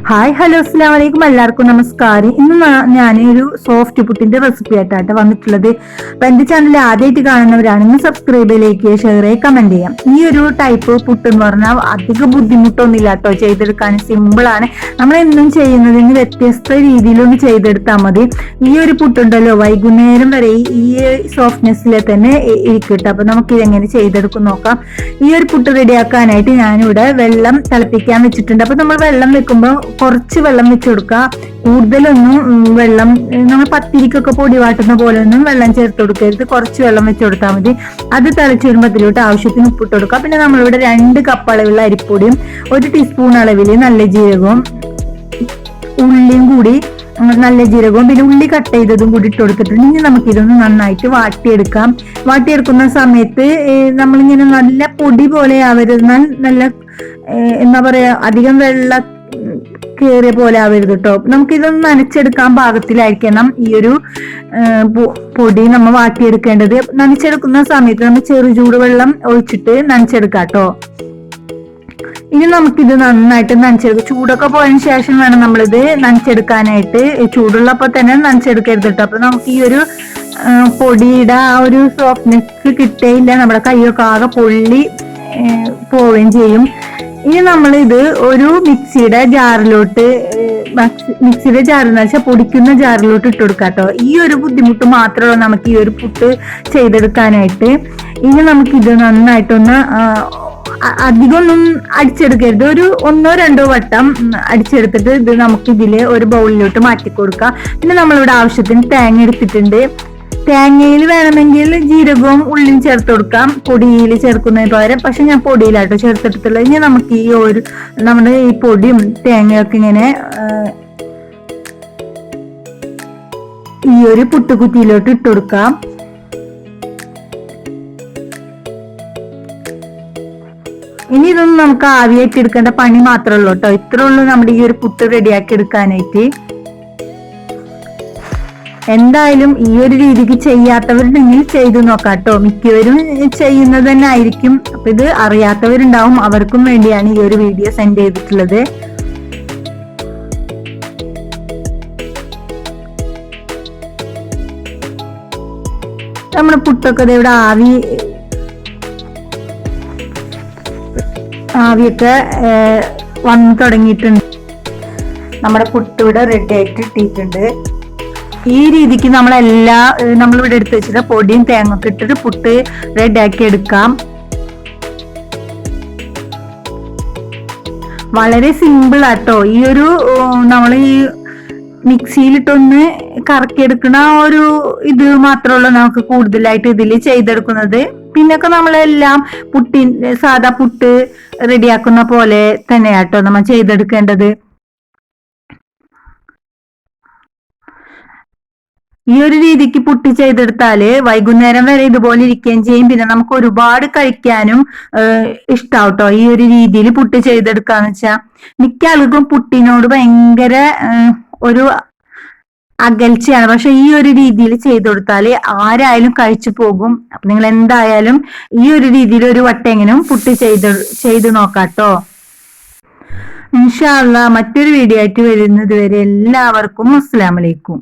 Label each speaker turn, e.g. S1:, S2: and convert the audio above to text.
S1: Hi hello അസ്സലാമു അലൈക്കും, എല്ലാവർക്കും നമസ്കാരം. ഇന്ന് ഞാൻ ഒരു സോഫ്റ്റ് പുട്ടിന്റെ റെസിപ്പി ആയിട്ടാണ് വന്നിട്ടുള്ളത്. അപ്പൊ എന്റെ ചാനൽ ആദ്യമായിട്ട് കാണുന്നവരാണെങ്കിൽ സബ്സ്ക്രൈബ് ചെയ്യേക്ക്, ഷെയർ ചെയ്യുക, കമന്റ് ചെയ്യാം. ഈ ഒരു ടൈപ്പ് പുട്ട് എന്ന് പറഞ്ഞാൽ അധികം ബുദ്ധിമുട്ടൊന്നുമില്ല കേട്ടോ, ചെയ്തെടുക്കാൻ സിമ്പിൾ ആണ്. നമ്മൾ എന്നും ചെയ്യുന്നതിന് വ്യത്യസ്ത രീതിയിലൊന്ന് ചെയ്തെടുത്താൽ മതി. ഈ ഒരു പുട്ടുണ്ടല്ലോ വൈകുന്നേരം വരെ ഈ സോഫ്റ്റ്നെസ്സിലെ തന്നെ ഇരിക്കട്ടെ. അപ്പൊ നമുക്ക് ഇതെങ്ങനെ ചെയ്തെടുക്കും നോക്കാം. ഈ ഒരു പുട്ട് റെഡിയാക്കാനായിട്ട് ഞാനിവിടെ വെള്ളം തിളപ്പിക്കാൻ വെച്ചിട്ടുണ്ട്. അപ്പൊ നമ്മൾ വെള്ളം വെക്കുമ്പോൾ കുറച്ച് വെള്ളം വെച്ച് കൊടുക്കുക. കൂടുതലൊന്നും വെള്ളം നമ്മൾ പത്തിരിക്കൊക്കെ പൊടി വാട്ടുന്ന പോലെ ഒന്നും വെള്ളം ചേർത്ത് കൊടുക്കരുത്. കുറച്ച് വെള്ളം വെച്ച് കൊടുത്താൽ മതി. അത് തിളച്ച് വരുമ്പോൾ അതിലോട്ട് ആവശ്യത്തിന് ഉപ്പിട്ട് കൊടുക്കുക. പിന്നെ നമ്മളിവിടെ 2 കപ്പ് അളവിലുള്ള അരിപ്പൊടിയും 1 ടീസ്പൂൺ അളവിൽ നല്ല ജീരകവും ഉള്ളിയും കൂടി, നല്ല ജീരകവും പിന്നെ ഉള്ളി കട്ട് ചെയ്തതും കൂടി ഇട്ട് കൊടുത്തിട്ടുണ്ട്. ഇനി നമുക്കിതൊന്ന് നന്നായിട്ട് വാട്ടിയെടുക്കാം. വാട്ടിയെടുക്കുന്ന സമയത്ത് നമ്മളിങ്ങനെ നല്ല പൊടി പോലെ ആവരുത്, നല്ല എന്താ പറയാ അധികം വെള്ളം കേറിയ പോലെ ആവരുത് കേട്ടോ. നമുക്കിതൊന്ന് നനച്ചെടുക്കാൻ പാകത്തിലായിരിക്കണം ഈ ഒരു പൊടി നമ്മൾ വാട്ടിയെടുക്കേണ്ടത്. നനച്ചെടുക്കുന്ന സമയത്ത് നമ്മൾ ചെറു ചൂടുവെള്ളം ഒഴിച്ചിട്ട് നനച്ചെടുക്കാം കേട്ടോ. ഇനി നമുക്കിത് നന്നായിട്ട് നനച്ചെടുക്കാം. ചൂടൊക്കെ പോയതിനു ശേഷം വേണം നമ്മളിത് നനച്ചെടുക്കാനായിട്ട്. ചൂടുള്ളപ്പോൾ തന്നെ നനച്ചെടുക്കരുത് കേട്ടോ. അപ്പൊ നമുക്ക് ഈ ഒരു പൊടിയുടെ ആ ഒരു സോഫ്റ്റ്നെസ് കിട്ടേയില്ല, നമ്മുടെ കൈയൊക്കെ ആകെ പൊള്ളി പോവുകയും ചെയ്യും. ഇനി നമ്മൾ ഇത് ഒരു മിക്സിയുടെ ജാറിലോട്ട്, മിക്സിയുടെ ജാറെന്ന് വെച്ചാൽ പൊടിക്കുന്ന ജാറിലോട്ട് ഇട്ട് കൊടുക്കാം കേട്ടോ. ഈ ഒരു ബുദ്ധിമുട്ട് മാത്രമേ നമുക്ക് ഈ ഒരു പുട്ട് ചെയ്തെടുക്കാനായിട്ട്. ഇനി നമുക്കിത് നന്നായിട്ടൊന്ന് അധികമൊന്നും അടിച്ചെടുക്കരുത്, ഒരു 1-2 വട്ടം അടിച്ചെടുത്തിട്ട് ഇത് നമുക്ക് ഇതില് ഒരു ബൗളിലോട്ട് മാറ്റി കൊടുക്കാം. പിന്നെ നമ്മളിവിടെ ആവശ്യത്തിന് തേങ്ങ എടുത്തിട്ടുണ്ട്. തേങ്ങയിൽ വേണമെങ്കിൽ ജീരകവും ഉള്ളിയും ചേർത്ത് കൊടുക്കാം പൊടിയിൽ ചേർക്കുന്നതിന് പകരം. പക്ഷെ ഞാൻ പൊടിയിലാട്ടോ ചേർത്തെടുത്തുള്ളത്. ഇനി നമുക്ക് ഈ ഒരു നമ്മുടെ ഈ പൊടിയും തേങ്ങയൊക്കെ ഇങ്ങനെ ഈ ഒരു പുട്ടുകുറ്റിയിലോട്ട് ഇട്ട് കൊടുക്കാം. ഇനി ഇതൊന്നും നമുക്ക് ആവിയാക്കി എടുക്കേണ്ട പണി മാത്രമേ ഉള്ളൂ കേട്ടോ. ഇത്രേ ഉള്ളൂ നമ്മുടെ ഈ ഒരു പുട്ട് റെഡിയാക്കി എടുക്കാനായിട്ട്. എന്തായാലും ഈ ഒരു രീതിക്ക് ചെയ്യാത്തവരുണ്ടെങ്കിൽ ചെയ്തു നോക്കാം കേട്ടോ. മിക്കവരും ചെയ്യുന്നത് തന്നെ ആയിരിക്കും. അപ്പൊ ഇത് അറിയാത്തവരുണ്ടാവും, അവർക്കും വേണ്ടിയാണ് ഈ ഒരു വീഡിയോ സെൻഡ് ചെയ്തിട്ടുള്ളത്. നമ്മുടെ പുട്ടൊക്കെ ഇവിടെ ആവിയൊക്കെ വന്നു തുടങ്ങിയിട്ടുണ്ട്. നമ്മുടെ പുട്ട് ഇവിടെ റെഡി ആയിട്ട് ഇട്ടിട്ടുണ്ട്. ഈ രീതിക്ക് നമ്മളിവിടെ എടുത്ത് വെച്ചിട്ട് പൊടിയും തേങ്ങൊക്കെ ഇട്ടിട്ട് പുട്ട് റെഡിയാക്കി എടുക്കാം. വളരെ സിമ്പിൾ ആട്ടോ. ഈ ഒരു നമ്മൾ ഈ മിക്സിയിലിട്ടൊന്ന് കറക്കിയെടുക്കണ ഒരു ഇത് മാത്രമുള്ള നമുക്ക് കൂടുതലായിട്ട് ഇതിൽ ചെയ്തെടുക്കുന്നത്. പിന്നൊക്കെ നമ്മളെല്ലാം സാധാ പുട്ട് റെഡിയാക്കുന്ന പോലെ തന്നെയാട്ടോ നമ്മൾ ചെയ്തെടുക്കേണ്ടത്. ഈ ഒരു രീതിക്ക് പുട്ട് ചെയ്തെടുത്താല് വൈകുന്നേരം വരെ ഇതുപോലെ ഇരിക്കുകയും ചെയ്യും. പിന്നെ നമുക്ക് ഒരുപാട് കഴിക്കാനും ഇഷ്ടാവും കേട്ടോ ഈ ഒരു രീതിയിൽ പുട്ട് ചെയ്തെടുക്കാന്ന് വെച്ചാൽ. മിക്ക ആൾക്കും പുട്ടിനോട് ഭയങ്കര ഒരു അകൽച്ചയാണ്. പക്ഷെ ഈ ഒരു രീതിയിൽ ചെയ്തു കൊടുത്താല് ആരായാലും കഴിച്ചു പോകും. അപ്പൊ നിങ്ങൾ എന്തായാലും ഈ ഒരു രീതിയിൽ ഒരു വട്ടെങ്കിലും പുട്ട് ചെയ്ത് നോക്കാട്ടോ. ഇൻഷാ അല്ലാഹ് മറ്റൊരു വീഡിയോ ആയിട്ട് വരുന്നത് വരെ എല്ലാവർക്കും അസ്സലാമു അലൈക്കും.